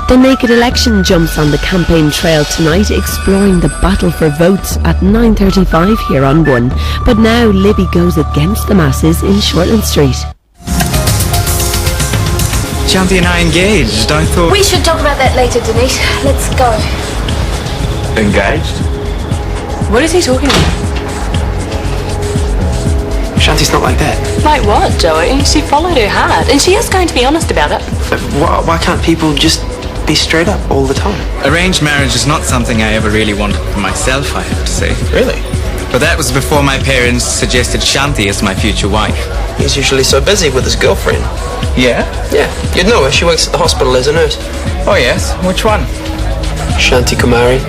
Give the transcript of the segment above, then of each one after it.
The Naked Election jumps on the campaign trail tonight, exploring the battle for votes at 9:35 here on One. But now Libby goes against the masses in Shortland Street. Shanti and I engaged. I thought... We should talk about that later, Denise. Let's go. Engaged? What is he talking about? Shanti's not like that. Like what, Joey? She followed her heart, and she is going to be honest about it. Why can't people just be straight up all the time? Arranged marriage is not something I ever really wanted for myself, I have to say. Really? But that was before my parents suggested Shanti as my future wife. He's usually so busy with his girlfriend. Yeah? Yeah, you'd know her. She works at the hospital as a nurse. Oh yes? Which one? Shanti Kumari.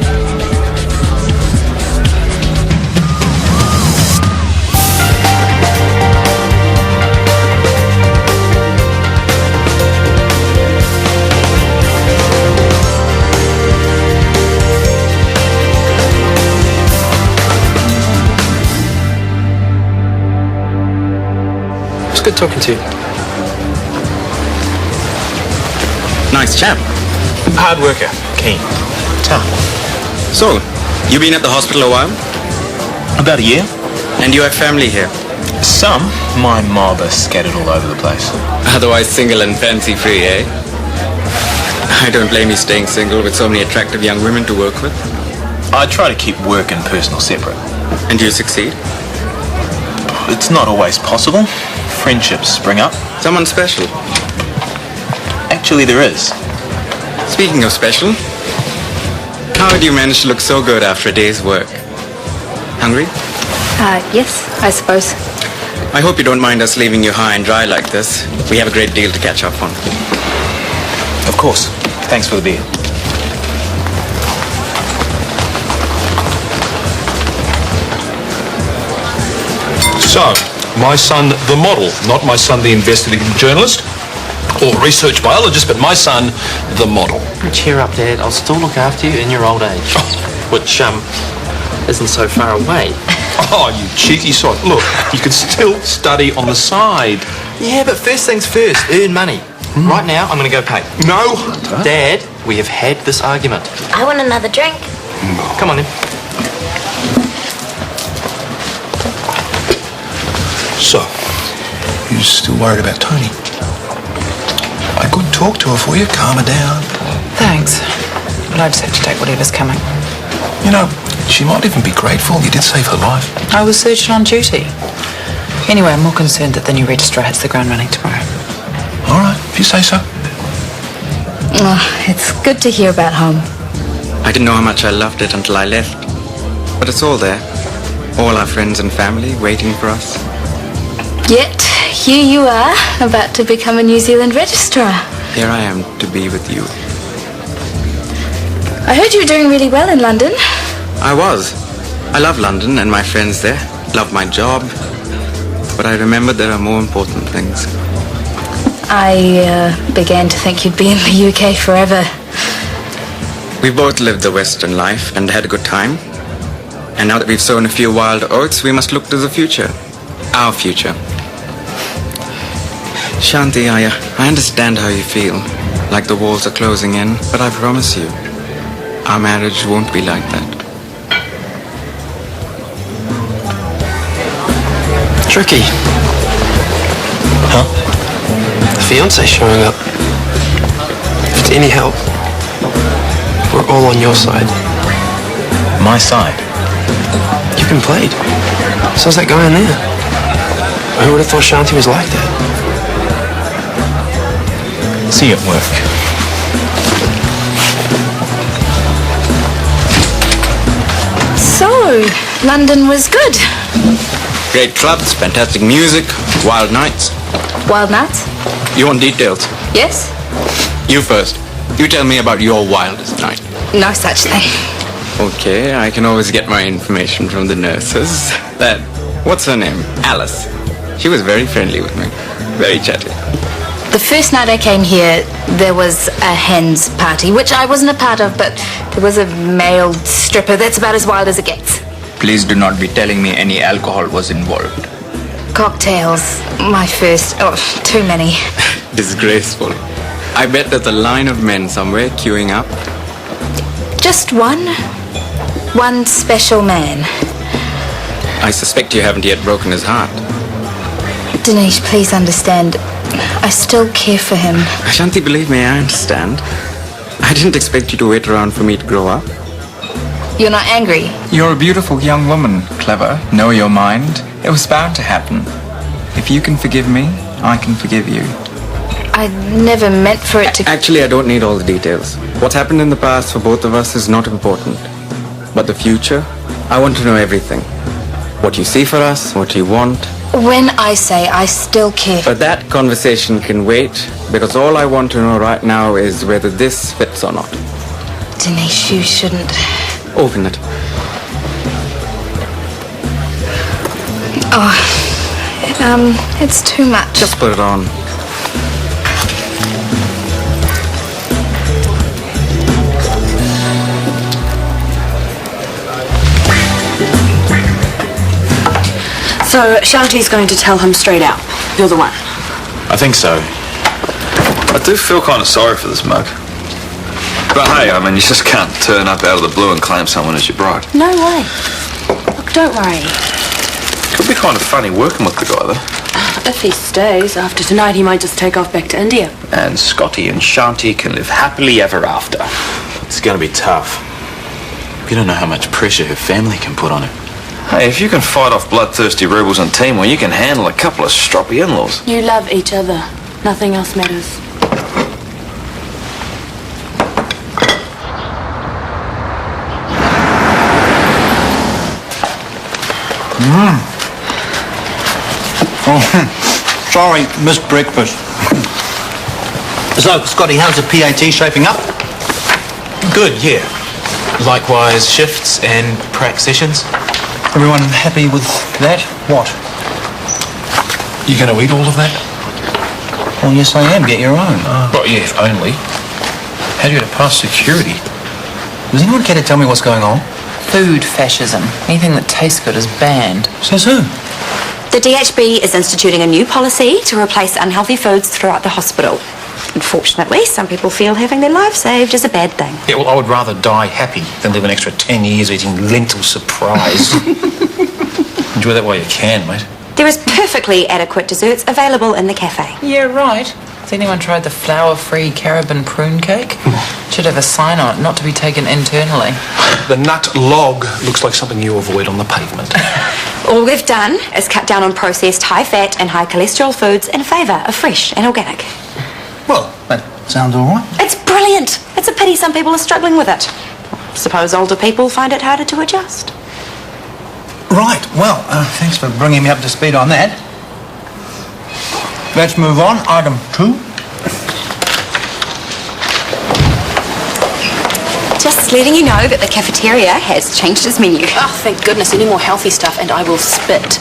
It's good talking to you. Nice chap. Hard worker. Keen. Tough. So, you been at the hospital a while? About a year. And you have family here? Some. My mob are scattered all over the place. Otherwise single and fancy-free, eh? I don't blame you staying single with so many attractive young women to work with. I try to keep work and personal separate. And you succeed? It's not always possible. Friendships spring up. Someone special? Actually, there is. Speaking of special, how did you manage to look so good after a day's work? Hungry? Yes, I suppose. I hope you don't mind us leaving you high and dry like this. We have a great deal to catch up on. Of course. Thanks for the beer. So, my son, the model, not my son, the investigative journalist or research biologist, but my son, the model. Cheer up, Dad. I'll still look after you in your old age. Which, isn't so far away. Oh, you cheeky sod. Look, you can still study on the side. Yeah, but first things first, earn money. Right now, I'm going to go pay. No. Dad, we have had this argument. I want another drink. Come on then. So, you still worried about Tony? I could talk to her for you, calm her down. Thanks. But I just have to take whatever's coming. You know, she might even be grateful you did save her life. I was surgeon on duty. Anyway, I'm more concerned that the new registrar hits the ground running tomorrow. All right, if you say so. Oh, it's good to hear about home. I didn't know how much I loved it until I left. But it's all there. All our friends and family waiting for us. Yet, here you are, about to become a New Zealand registrar. Here I am to be with you. I heard you were doing really well in London. I was. I love London and my friends there. Love my job. But I remembered there are more important things. I began to think you'd be in the UK forever. We both lived the Western life and had a good time. And now that we've sown a few wild oats, we must look to the future. Our future. Shanti, I understand how you feel. Like the walls are closing in. But I promise you, our marriage won't be like that. Tricky. Huh? The fiancé showing up. If it's any help, we're all on your side. My side. You've been played. So's that guy in there. Who would have thought Shanti was like that? See you at work. So, London was good. Great clubs, fantastic music, wild nights. Wild nights? You want details? Yes? You first. You tell me about your wildest night. No such thing. Okay, I can always get my information from the nurses. What's her name? Alice. She was very friendly with me. Very chatty. The first night I came here, there was a hen's party, which I wasn't a part of, but there was a male stripper. That's about as wild as it gets. Please do not be telling me any alcohol was involved. Cocktails. My first. Oh, too many. Disgraceful. I bet there's a line of men somewhere queuing up. Just one? One special man. I suspect you haven't yet broken his heart. Dinesh, please understand. I still care for him. Shanti, believe me, I understand. I didn't expect you to wait around for me to grow up. You're not angry? You're a beautiful young woman, clever, know your mind. It was bound to happen. If you can forgive me, I can forgive you. I never meant for it to... Actually, I don't need all the details. What's happened in the past for both of us is not important. But the future, I want to know everything. What you see for us, what you want. When I say I still care... But that conversation can wait, because all I want to know right now is whether this fits or not. Dinesh, you shouldn't... Open it. It's too much. Just put it on. So Shanti's going to tell him straight out. You're the one. I think so. I do feel kind of sorry for this mug. But hey, I mean, you just can't turn up out of the blue and claim someone as your bride. No way. Look, don't worry. Could be kind of funny working with the guy, though. If he stays, after tonight he might just take off back to India. And Scotty and Shanti can live happily ever after. It's going to be tough. You don't know how much pressure her family can put on her. Hey, if you can fight off bloodthirsty rebels in Timor, you can handle a couple of stroppy in-laws. You love each other. Nothing else matters. Oh, sorry, missed breakfast. So, Scotty, how's the PAT shaping up? Good, yeah. Likewise, shifts and prac sessions. Everyone happy with that? What? You going to eat all of that? Well, yes, I am. Get your own. Well, yeah, if only. How do you get past security? Does anyone care to tell me what's going on? Food fascism. Anything that tastes good is banned. Says who? The DHB is instituting a new policy to replace unhealthy foods throughout the hospital. Unfortunately, some people feel having their lives saved is a bad thing. Yeah, well, I would rather die happy than live an extra 10 years eating lentil surprise. Enjoy that while you can, mate. There is perfectly adequate desserts available in the cafe. Yeah, right. Has anyone tried the flour-free carabin prune cake? Should have a sign on it, not to be taken internally. The nut log looks like something you avoid on the pavement. All we've done is cut down on processed high-fat and high-cholesterol foods in favour of fresh and organic. Well, that sounds all right. It's brilliant. It's a pity some people are struggling with it. Suppose older people find it harder to adjust. Right, well, thanks for bringing me up to speed on that. Let's move on. Item 2. Just letting you know that the cafeteria has changed its menu. Oh, thank goodness. Any more healthy stuff and I will spit.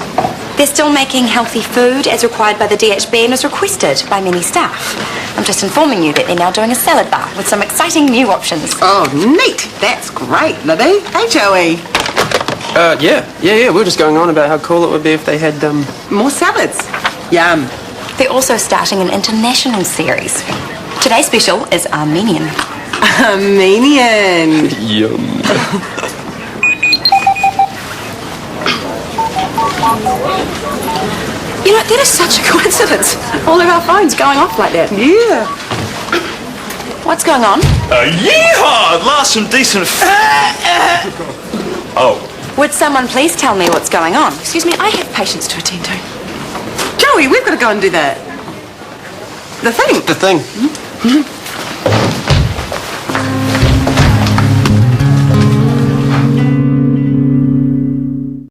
They're still making healthy food as required by the DHB and as requested by many staff. I'm just informing you that they're now doing a salad bar with some exciting new options. Oh, neat. That's great, Libby. Hey, Joey. Yeah. We're just going on about how cool it would be if they had, More salads. Yum. They're also starting an international series. Today's special is Armenian. Armenian. Yum. You know, that is such a coincidence. All of our phones going off like that. Yeah. What's going on? Yeehaw! At last some decent... Oh. Would someone please tell me what's going on? Excuse me, I have patients to attend to. Joey, we've got to go and do the thing. The thing.